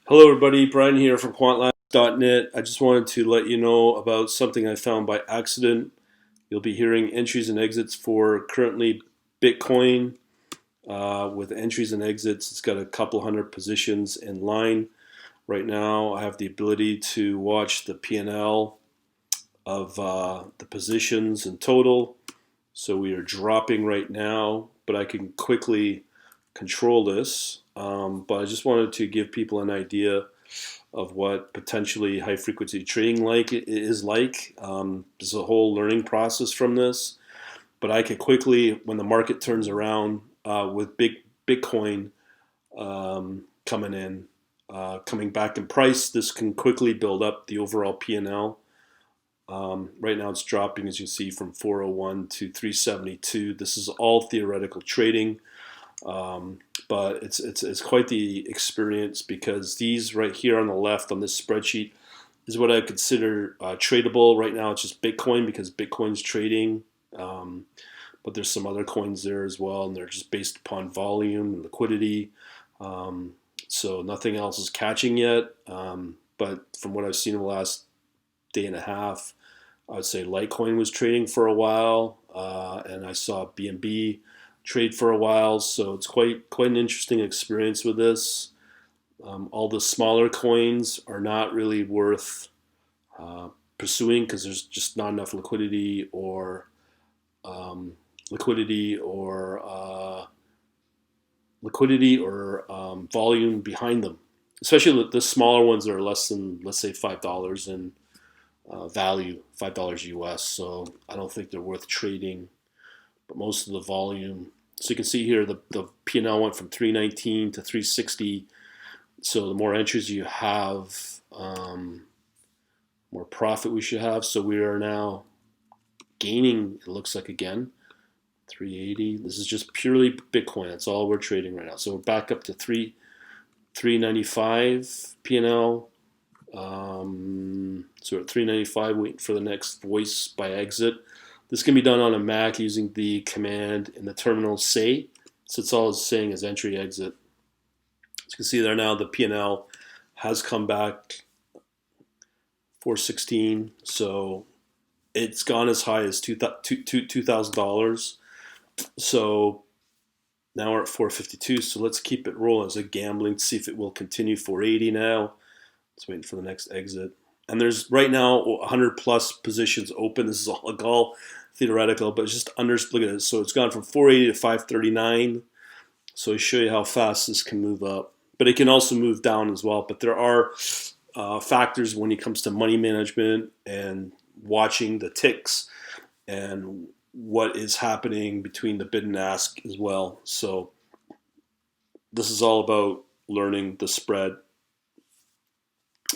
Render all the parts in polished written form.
Hello, everybody. Brian here from quantlabs.net. I just wanted to let you know about something I found by accident. You'll be hearing entries and exits for currently Bitcoin. With entries and exits, it's got a couple hundred positions in line. Right now, I have the ability to watch the P&L of the positions in total. So we are dropping right now, but I can quickly control this. But I just wanted to give people an idea of what potentially high frequency trading is like. There's a whole learning process from this, but I could quickly, when the market turns around with big Bitcoin coming in, coming back in price, this can quickly build up the overall P&L. Right now it's dropping, as you see, from 401 to 372. This is all theoretical trading. But it's quite the experience because these right here on the left on this spreadsheet is what I consider tradable. Right now it's just Bitcoin because Bitcoin's trading, but there's some other coins there as well, and they're just based upon volume and liquidity. So nothing else is catching yet. But from what I've seen in the last day and a half, I would say Litecoin was trading for a while, and I saw BNB trade for a while, so it's quite an interesting experience with this. All the smaller coins are not really worth pursuing because there's just not enough um, liquidity or volume behind them. Especially the smaller ones that are less than, let's say, $5 in value, $5 US. So I don't think they're worth trading. But most of the volume. So you can see here the P&L went from 319 to 360. So the more entries you have, more profit we should have. So we are now gaining, it looks like, again, 380. This is just purely Bitcoin. That's all we're trading right now. So we're back up to 395 P&L. So we're at 395, waiting for the next voice by exit. This can be done on a Mac using the command in the terminal say. So it's all it's saying is entry exit. As you can see there now, the P&L has come back 416. So it's gone as high as $2,000. So now we're at 452. So let's keep it rolling as a gambling to see if it will continue 480 now. Let's wait for the next exit. And there's right now 100 plus positions open. This is all theoretical, but it's just look at it. So it's gone from 480 to 539. So I show you how fast this can move up, but it can also move down as well. But there are factors when it comes to money management and watching the ticks and what is happening between the bid and ask as well. So this is all about learning the spread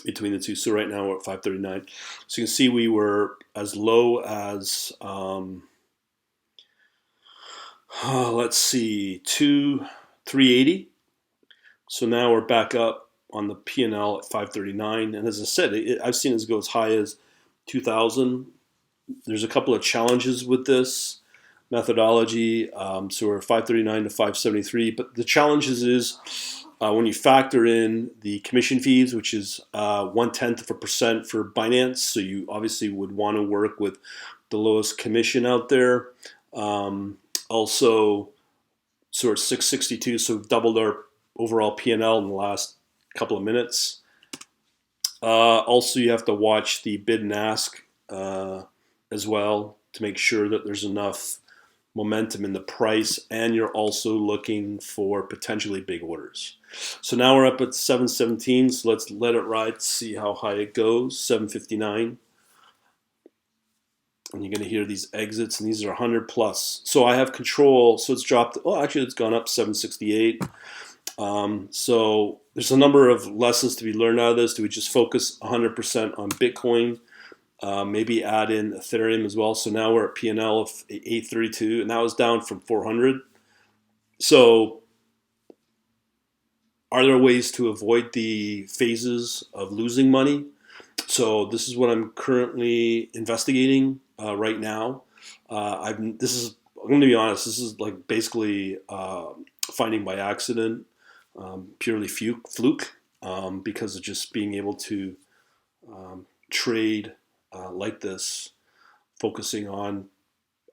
between the two. So right now we're at 539. So you can see we were as low as let's see, 380. So now we're back up on the P&L at 539. And as I said, I've seen this go as high as 2,000. There's a couple of challenges with this methodology. So we're 539 to 573. But the challenges is when you factor in the commission fees, which is 0.1% for Binance. So you obviously would want to work with the lowest commission out there. Also, sort of 662, so we've doubled our overall P&L in the last couple of minutes. Also, you have to watch the bid and ask as well to make sure that there's enough momentum in the price, and you're also looking for potentially big orders. So now we're up at 717, so let's let it ride, see how high it goes. 759. And you're going to hear these exits, and these are 100 plus. So I have control. So it's dropped. Oh, actually, it's gone up 768. So there's a number of lessons to be learned out of this. Do we just focus 100% on Bitcoin? Maybe add in Ethereum as well. So now we're at P&L of 832, and that was down from 400. So are there ways to avoid the phases of losing money? So this is what I'm currently investigating right now. I'm going to be honest. This is like basically finding by accident, purely fluke. because of just being able to trade like this, focusing on,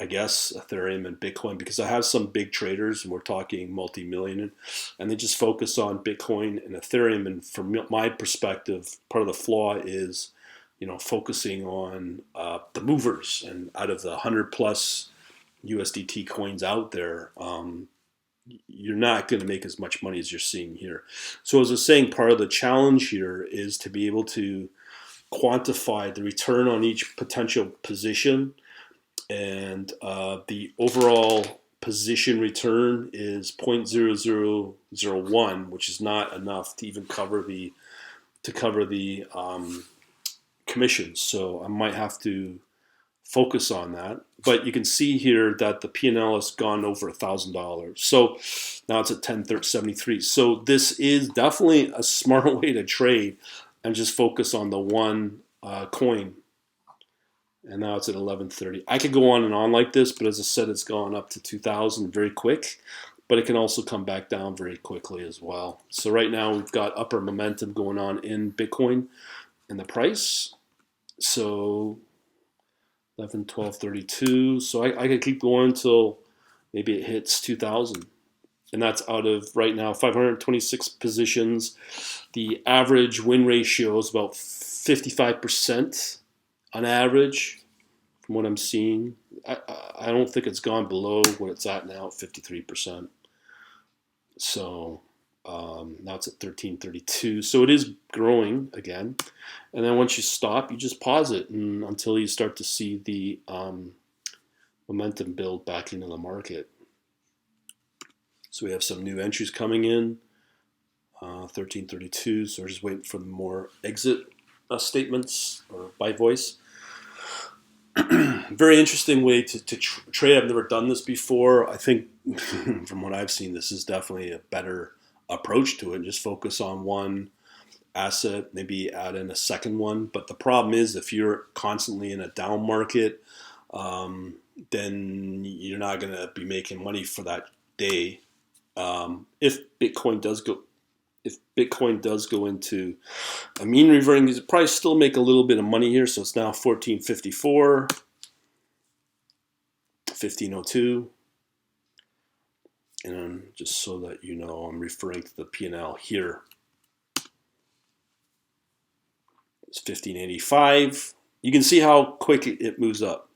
I guess, Ethereum and Bitcoin, because I have some big traders, and we're talking multi-million, and they just focus on Bitcoin and Ethereum. And from my perspective, part of the flaw is, focusing on the movers. And out of the 100 plus USDT coins out there, you're not going to make as much money as you're seeing here. So as I was saying, part of the challenge here is to be able to quantify the return on each potential position, and the overall position return is 0.0001, which is not enough to even cover the commissions. So I might have to focus on that. But you can see here that the P&L has gone over $1,000. So now it's at 10.73. So this is definitely a smart way to trade and just focus on the one coin. And now it's at 11.30. I could go on and on like this, but as I said, it's gone up to 2,000 very quick. But it can also come back down very quickly as well. So right now we've got upper momentum going on in Bitcoin and the price. So 11, 12, 32. So I could keep going until maybe it hits 2,000. And that's out of, right now, 526 positions. The average win ratio is about 55% on average from what I'm seeing. I don't think it's gone below what it's at now, 53%. So now it's at 1332. So it is growing again. And then once you stop, you just pause it until you start to see the momentum build back into the market. So we have some new entries coming in, 1332. So we're just waiting for more exit statements or by voice. Very interesting way to trade. I've never done this before. I think from what I've seen, this is definitely a better approach to it. Just focus on one asset, maybe add in a second one. But the problem is, if you're constantly in a down market, then you're not going to be making money for that day. If Bitcoin does go into a mean reverting, you probably still make a little bit of money here. So it's now 1454, 1502. And just so that you know, I'm referring to the P&L here. It's 1585. You can see how quick it moves up.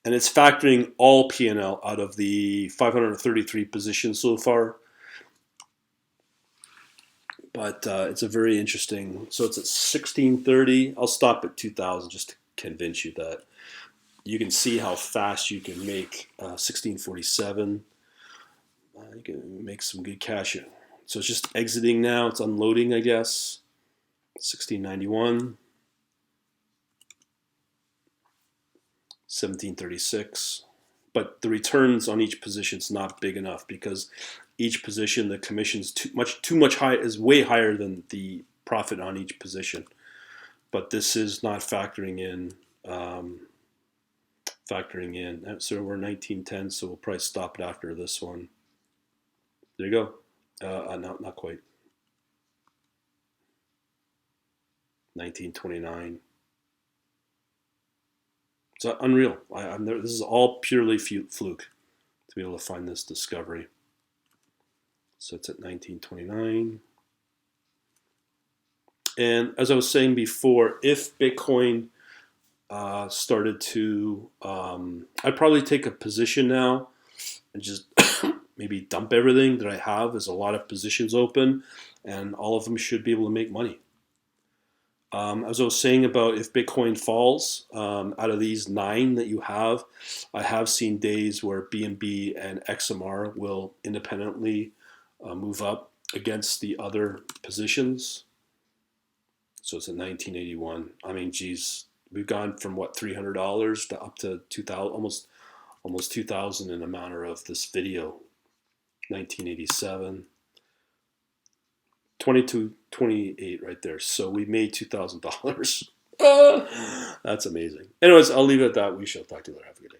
And it's factoring all P&L out of the 533 positions so far. But it's a very interesting. So it's at 1630. I'll stop at 2000 just to convince you that you can see how fast you can make 1647. You can make some good cash. So it's just exiting now. It's unloading, I guess. 1691. 1736. But the returns on each position is not big enough, because each position, the commission's too much high, is way higher than the profit on each position. But this is not factoring in. So we're 1910, so we'll probably stop it after this one. There you go. No, not quite. 1929. It's unreal. This is all purely fluke to be able to find this discovery. So it's at 1929. And as I was saying before, if Bitcoin started to, I'd probably take a position now and just maybe dump everything that I have. There's a lot of positions open, and all of them should be able to make money. As I was saying about if Bitcoin falls, out of these 9 that you have, I have seen days where BNB and XMR will independently move up against the other positions. So it's at 1981. I mean, geez, we've gone from what, $300 to up to 2,000, almost 2,000 in a matter of this video. 1987. 2228 right there. So we made $2,000. That's amazing. Anyways, I'll leave it at that. We shall talk to you later. Have a good day.